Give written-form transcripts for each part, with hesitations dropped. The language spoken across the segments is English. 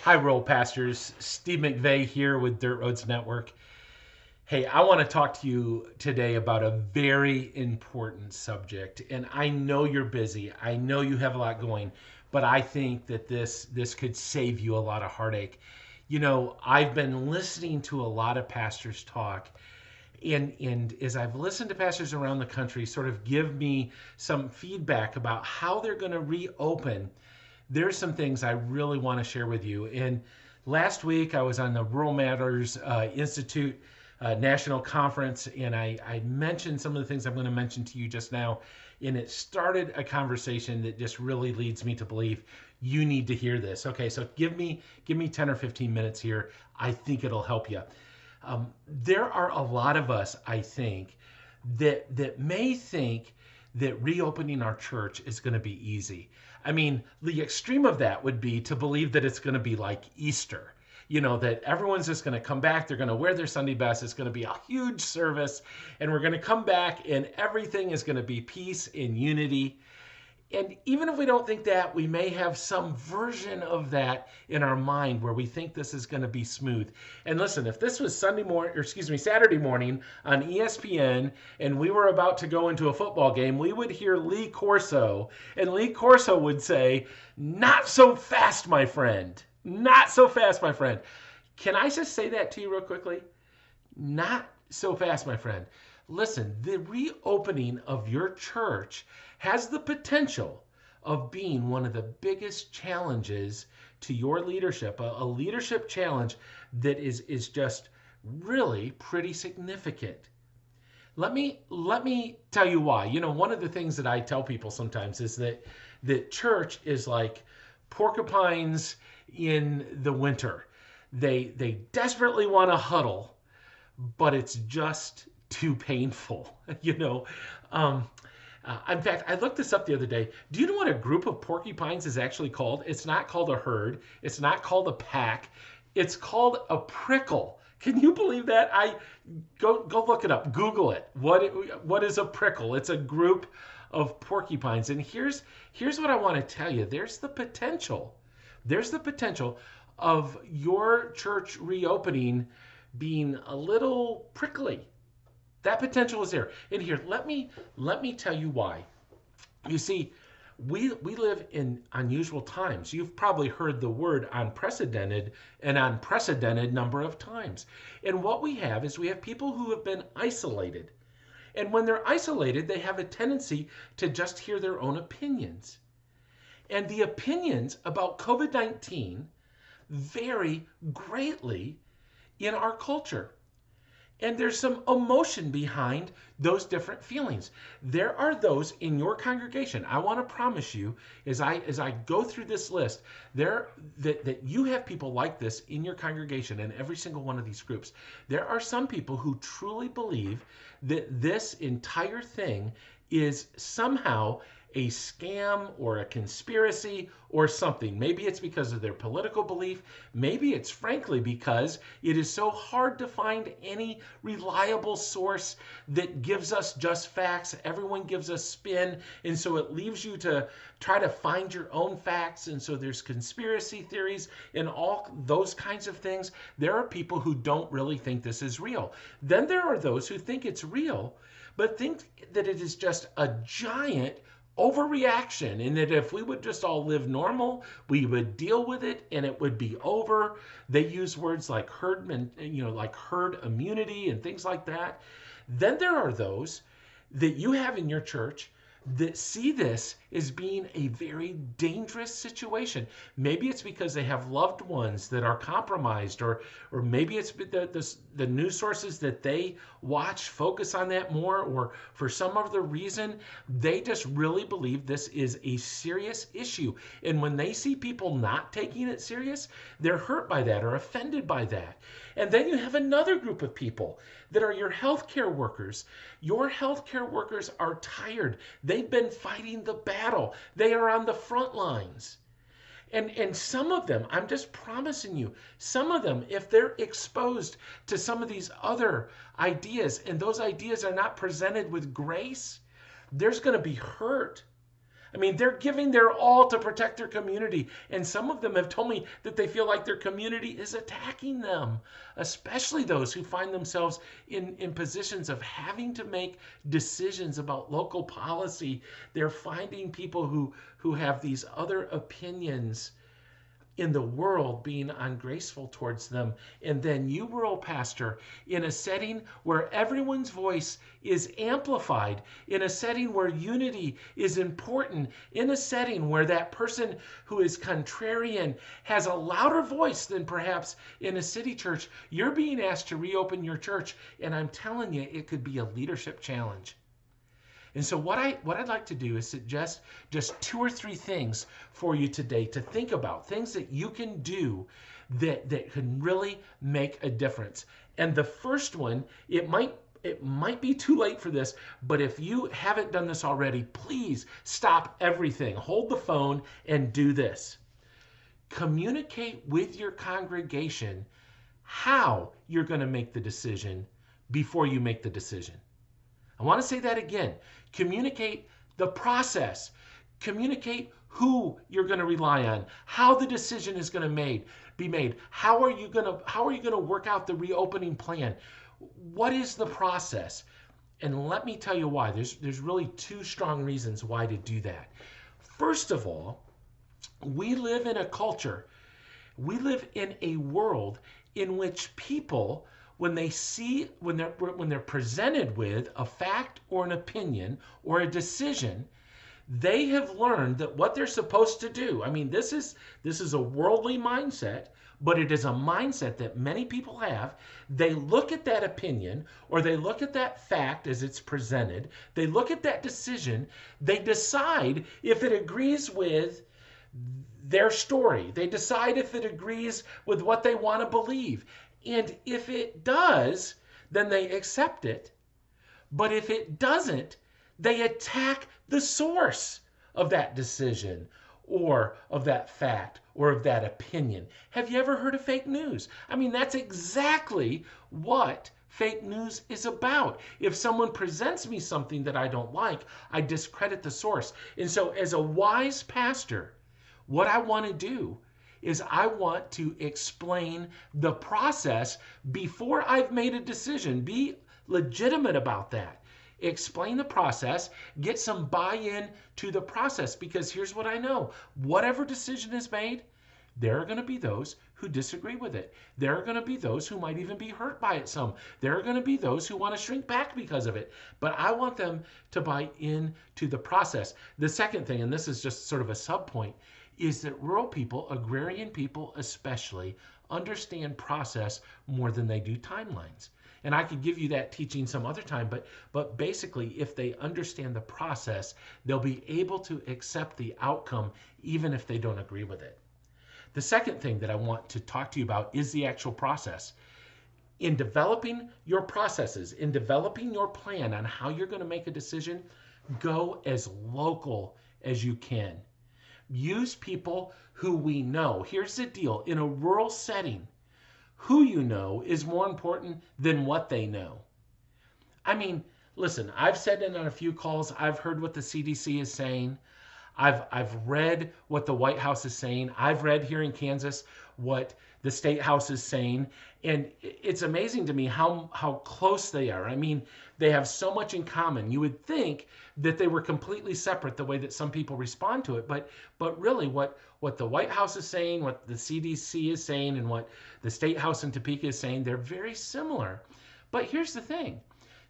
Hi, Rural Pastors. Steve McVeigh here with Dirt Roads Network. Hey, I want to talk to you today about a very important subject. And I know you're busy. I know you have a lot going, but I think that this could save you a lot of heartache. You know, I've been listening to a lot of pastors talk, and as I've listened to pastors around the country sort of give me some feedback about how they're going to reopen, there's some things I really want to share with you. And last week I was on the Rural Matters Institute National Conference, and I mentioned some of the things I'm going to mention to you just now. And it started a conversation that just really leads me to believe you need to hear this. Okay, so give me 10 or 15 minutes here. I think it'll help you. There are a lot of us, I think, that may think that reopening our church is going to be easy. I mean, the extreme of that would be to believe that it's going to be like Easter. You know, that everyone's just going to come back. They're going to wear their Sunday best. It's going to be a huge service. And we're going to come back and everything is going to be peace and unity. And even if we don't think that, we may have some version of that in our mind where we think this is going to be smooth. And listen, if this was Saturday morning on ESPN and we were about to go into a football game, we would hear Lee Corso, and Lee Corso would say, "Not so fast, my friend. Not so fast, my friend." Can I just say that to you real quickly? Not so fast, my friend. Listen, the reopening of your church has the potential of being one of the biggest challenges to your leadership, a leadership challenge that is just really pretty significant. Let me tell you why. You know, one of the things that I tell people sometimes is that church is like porcupines in the winter. They desperately want to huddle, but it's just too painful. you know. In fact, I looked this up the other day. Do you know what a group of porcupines is actually called? It's not called a herd. It's not called a pack. It's called a prickle. Can you believe that? I go look it up. Google it. What is a prickle? It's a group of porcupines. And here's what I want to tell you. There's the potential. There's the potential of your church reopening being a little prickly. That potential is there. And here, let me tell you why. You see, we live in unusual times. You've probably heard the word unprecedented an unprecedented number of times. And what we have is we have people who have been isolated. And when they're isolated, they have a tendency to just hear their own opinions. And the opinions about COVID-19 vary greatly in our culture. And there's some emotion behind those different feelings. There are those in your congregation. I want to promise you, as I go through this list, that you have people like this in your congregation in every single one of these groups. There are some people who truly believe that this entire thing is somehow a scam or a conspiracy or something. Maybe it's because of their political belief. Maybe it's frankly because it is so hard to find any reliable source that gives us just facts. Everyone gives us spin, and so it leaves you to try to find your own facts. And so there's conspiracy theories and all those kinds of things. There are people who don't really think this is real. Then there are those who think it's real, but think that it is just a giant overreaction, and that if we would just all live normal, we would deal with it and it would be over. They use words like like herd immunity and things like that. Then there are those that you have in your church that see this as being a very dangerous situation. Maybe it's because they have loved ones that are compromised, or maybe it's the news sources that they watch focus on that more, or for some other reason, they just really believe this is a serious issue. And when they see people not taking it serious, they're hurt by that or offended by that. And then you have another group of people that are your healthcare workers. Your healthcare workers are tired. They've been fighting the battle. They are on the front lines. And some of them, I'm just promising you, some of them, if they're exposed to some of these other ideas and those ideas are not presented with grace, there's going to be hurt. I mean, they're giving their all to protect their community. And some of them have told me that they feel like their community is attacking them, especially those who find themselves in positions of having to make decisions about local policy. They're finding people who have these other opinions in the world being ungraceful towards them. And then you, rural pastor, in a setting where everyone's voice is amplified, in a setting where unity is important, in a setting where that person who is contrarian has a louder voice than perhaps in a city church, you're being asked to reopen your church. And I'm telling you, it could be a leadership challenge. And so what I'd like to do is suggest just 2 or 3 things for you today to think about, things that you can do that can really make a difference. And the first one, it might be too late for this, but if you haven't done this already, please stop everything. Hold the phone and do this. Communicate with your congregation how you're going to make the decision before you make the decision. I want to say that again. Communicate the process. Communicate who you're going to rely on, how the decision is going to be made. How are you going to work out the reopening plan? What is the process? And let me tell you why. There's really 2 strong reasons why to do that. First of all, we live in a culture, we live in a world in which people, when they're presented with a fact or an opinion or a decision, they have learned that what they're supposed to do. I mean, this is a worldly mindset, but it is a mindset that many people have. They look at that opinion or they look at that fact as it's presented. They look at that decision. They decide if it agrees with their story. They decide if it agrees with what they want to believe. And if it does, then they accept it. But if it doesn't, they attack the source of that decision or of that fact or of that opinion. Have you ever heard of fake news? I mean, that's exactly what fake news is about. If someone presents me something that I don't like, I discredit the source. And so as a wise pastor, what I want to do is I want to explain the process before I've made a decision. Be legitimate about that. Explain the process, get some buy-in to the process, because here's what I know. Whatever decision is made, there are going to be those who disagree with it. There are going to be those who might even be hurt by it some. There are going to be those who want to shrink back because of it. But I want them to buy into the process. The second thing, and this is just sort of a sub-point, is that rural people, agrarian people especially, understand process more than they do timelines. And I could give you that teaching some other time, but basically, if they understand the process, they'll be able to accept the outcome even if they don't agree with it. The second thing that I want to talk to you about is the actual process. In developing your processes, in developing your plan on how you're going to make a decision, go as local as you can. Use people who we know. Here's the deal. In a rural setting, who you know is more important than what they know. I mean, listen, I've said it on a few calls. I've heard what the CDC is saying. I've read what the White House is saying. I've read here in Kansas what the State House is saying. And it's amazing to me how close they are. I mean, they have so much in common. You would think that they were completely separate the way that some people respond to it. But really what the White House is saying, what the CDC is saying, and what the State House in Topeka is saying, they're very similar. But here's the thing.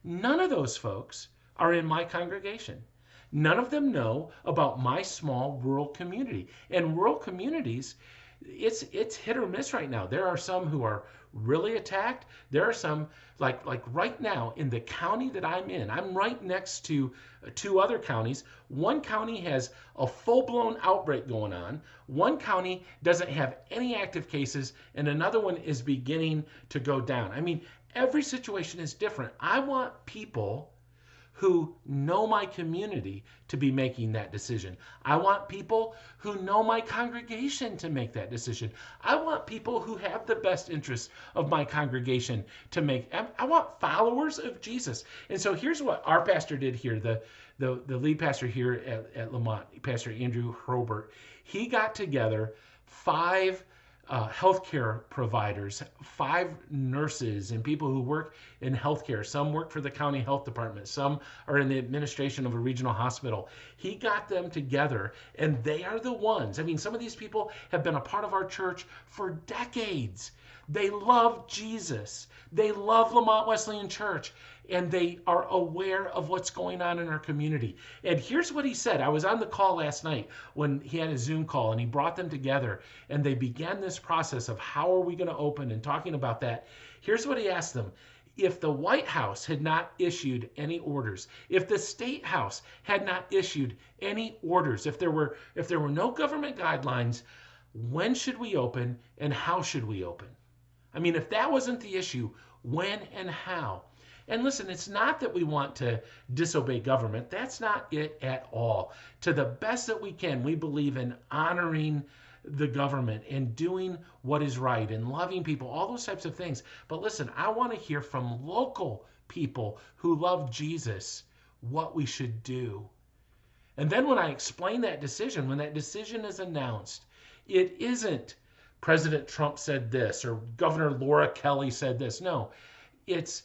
None of those folks are in my congregation. None of them know about my small rural community. And rural communities, it's hit or miss right now. There are some who are really attacked. There are some, like right now in the county that I'm in, I'm right next to 2 other counties. One county has a full-blown outbreak going on. One county doesn't have any active cases, and another one is beginning to go down. I mean, every situation is different. I want people who know my community to be making that decision. I want people who know my congregation to make that decision. I want people who have the best interests of my congregation to make. I want followers of Jesus. And so here's what our pastor did here. the lead pastor here at Lamont, Pastor Andrew Herbert, he got together 5 healthcare providers, 5 nurses and people who work in healthcare. Some work for the county health department. Some are in the administration of a regional hospital. He got them together, and they are the ones. I mean, some of these people have been a part of our church for decades. They love Jesus. They love Lamont Wesleyan Church, and they are aware of what's going on in our community. And here's what he said. I was on the call last night when he had a Zoom call, and he brought them together, and they began this process of how are we going to open and talking about that. Here's what he asked them. If the White House had not issued any orders, if the State House had not issued any orders, if there were no government guidelines, when should we open and how should we open? I mean, if that wasn't the issue, when and how? And listen, it's not that we want to disobey government. That's not it at all. To the best that we can, we believe in honoring the government and doing what is right and loving people, all those types of things. But listen, I want to hear from local people who love Jesus what we should do. And then when I explain that decision, when that decision is announced, it isn't President Trump said this or Governor Laura Kelly said this. No, it's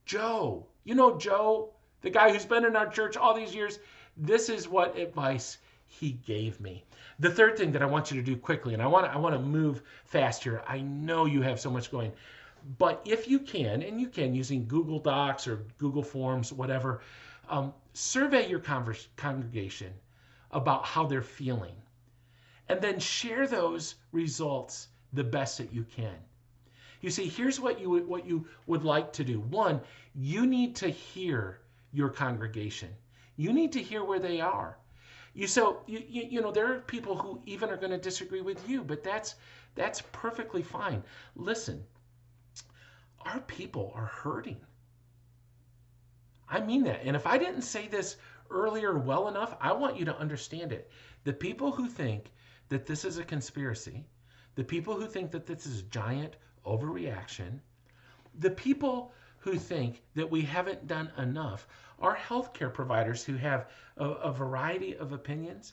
Joe. You know Joe, the guy who's been in our church all these years. This is what advice he gave me. The third thing that I want you to do quickly, and I want to move fast here. I know you have so much going, but if you can, and you can using Google Docs or Google Forms, whatever, survey your congregation about how they're feeling. And then share those results the best that you can. You see, here's what you would like to do. One, you need to hear your congregation. You need to hear where they are. There are people who even are going to disagree with you, but that's perfectly fine. Listen, our people are hurting. I mean that. And if I didn't say this earlier well enough, I want you to understand it. The people who think that this is a conspiracy, the people who think that this is a giant overreaction, the people who think that we haven't done enough are healthcare providers who have a variety of opinions.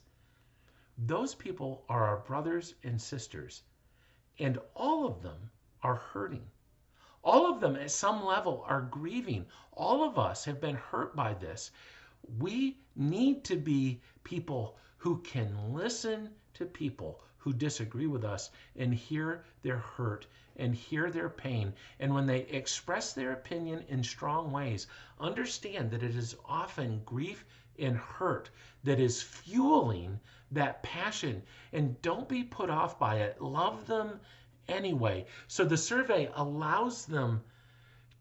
Those people are our brothers and sisters, and all of them are hurting. All of them at some level are grieving. All of us have been hurt by this. We need to be people who can listen to people who disagree with us and hear their hurt and hear their pain. And when they express their opinion in strong ways, understand that it is often grief and hurt that is fueling that passion. And don't be put off by it. Love them anyway. So the survey allows them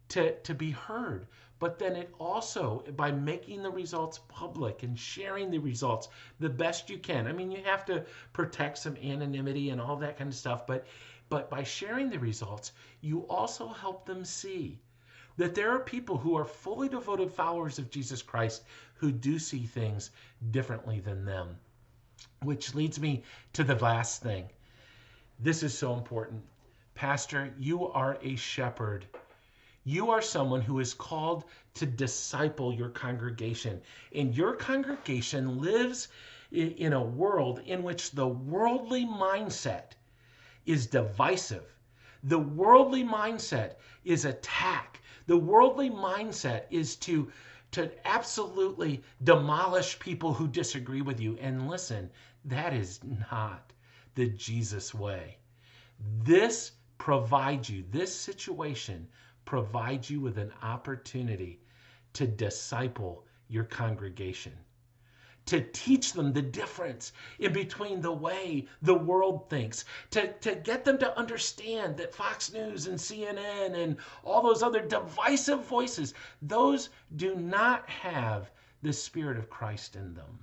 to be heard. But then it also, by making the results public and sharing the results the best you can. I mean, you have to protect some anonymity and all that kind of stuff. But by sharing the results, you also help them see that there are people who are fully devoted followers of Jesus Christ who do see things differently than them. Which leads me to the last thing. This is so important. Pastor, you are a shepherd. You are someone who is called to disciple your congregation. And your congregation lives in a world in which the worldly mindset is divisive. The worldly mindset is attack. The worldly mindset is to absolutely demolish people who disagree with you. And listen, that is not the Jesus way. This situation provides you with an opportunity to disciple your congregation, to teach them the difference in between the way the world thinks, to get them to understand that Fox News and CNN and all those other divisive voices, those do not have the Spirit of Christ in them.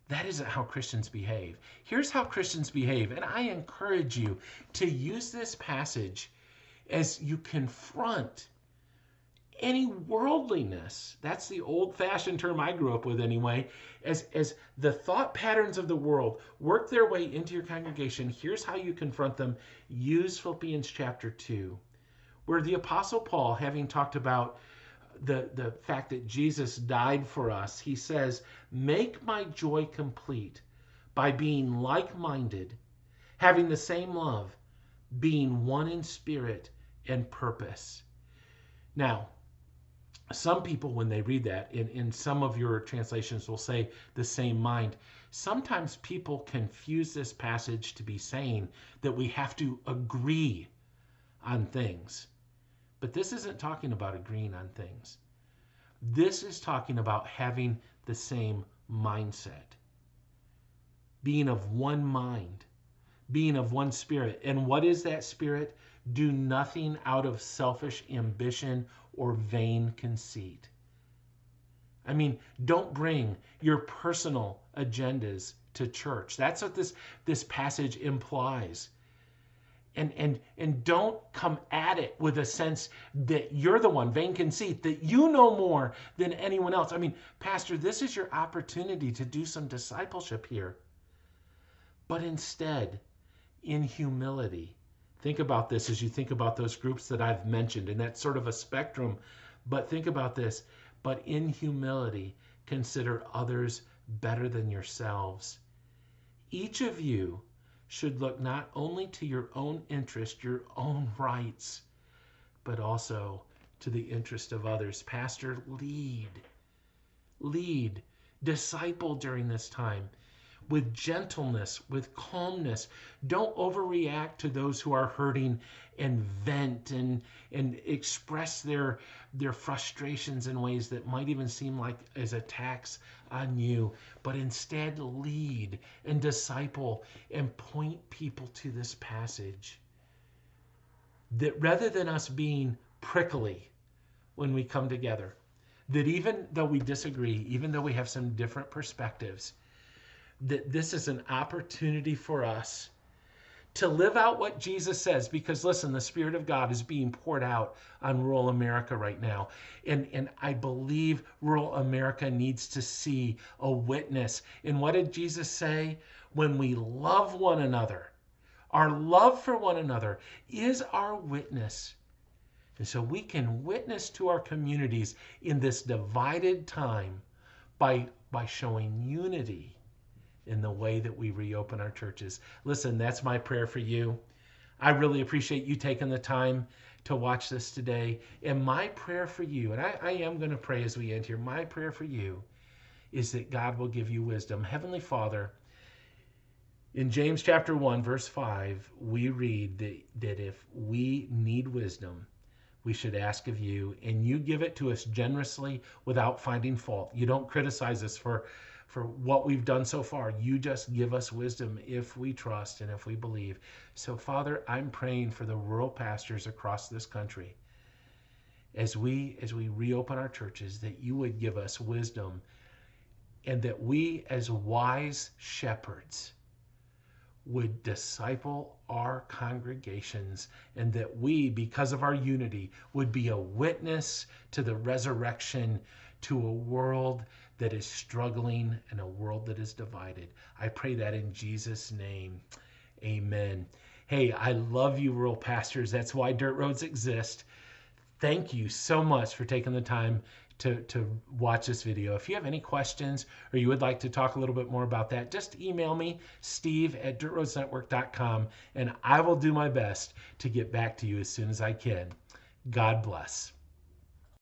That isn't how Christians behave. Here's how Christians behave, and I encourage you to use this passage as you confront any worldliness. That's the old-fashioned term I grew up with anyway. As the thought patterns of the world work their way into your congregation, here's how you confront them. Use Philippians chapter 2, where the Apostle Paul, having talked about the fact that Jesus died for us, he says, make my joy complete by being like-minded, having the same love, being one in spirit and purpose. Now, some people, when they read that, in some of your translations will say the same mind. Sometimes people confuse this passage to be saying that we have to agree on things. But this isn't talking about agreeing on things. This is talking about having the same mindset, being of one mind, being of one spirit. And what is that spirit? Do nothing out of selfish ambition or vain conceit. I mean, don't bring your personal agendas to church. That's what this passage implies. And don't come at it with a sense that you're the one, vain conceit, that you know more than anyone else. I mean, Pastor, this is your opportunity to do some discipleship here. But instead, in humility, think about this as you think about those groups that I've mentioned, and that's sort of a spectrum. But think about this. But in humility, consider others better than yourselves. Each of you should look not only to your own interest, your own rights, but also to the interest of others. Pastor, lead, disciple during this time with gentleness, with calmness. Don't overreact to those who are hurting and vent and express their frustrations in ways that might even seem like as attacks on you, but instead lead and disciple and point people to this passage. That rather than us being prickly when we come together, that even though we disagree, even though we have some different perspectives, that this is an opportunity for us to live out what Jesus says. Because listen, the Spirit of God is being poured out on rural America right now. And I believe rural America needs to see a witness. And what did Jesus say? When we love one another, our love for one another is our witness. And so we can witness to our communities in this divided time by showing unity in the way that we reopen our churches. Listen, that's my prayer for you. I really appreciate you taking the time to watch this today. And my prayer for you, and I am going to pray as we end here, my prayer for you is that God will give you wisdom. Heavenly Father, in James chapter 1, verse 5, we read that if we need wisdom, we should ask of you, and you give it to us generously without finding fault. You don't criticize us for what we've done so far. You just give us wisdom if we trust and if we believe. So, Father, I'm praying for the rural pastors across this country as we reopen our churches, that you would give us wisdom, and that we as wise shepherds would disciple our congregations, and that we, because of our unity, would be a witness to the resurrection, to a world that is struggling and a world that is divided. I pray that in Jesus' name. Amen. Hey, I love you, rural pastors. That's why Dirt Roads exist. Thank you so much for taking the time to watch this video. If you have any questions or you would like to talk a little bit more about that, just email me, steve@dirtroadsnetwork.com, and I will do my best to get back to you as soon as I can. God bless.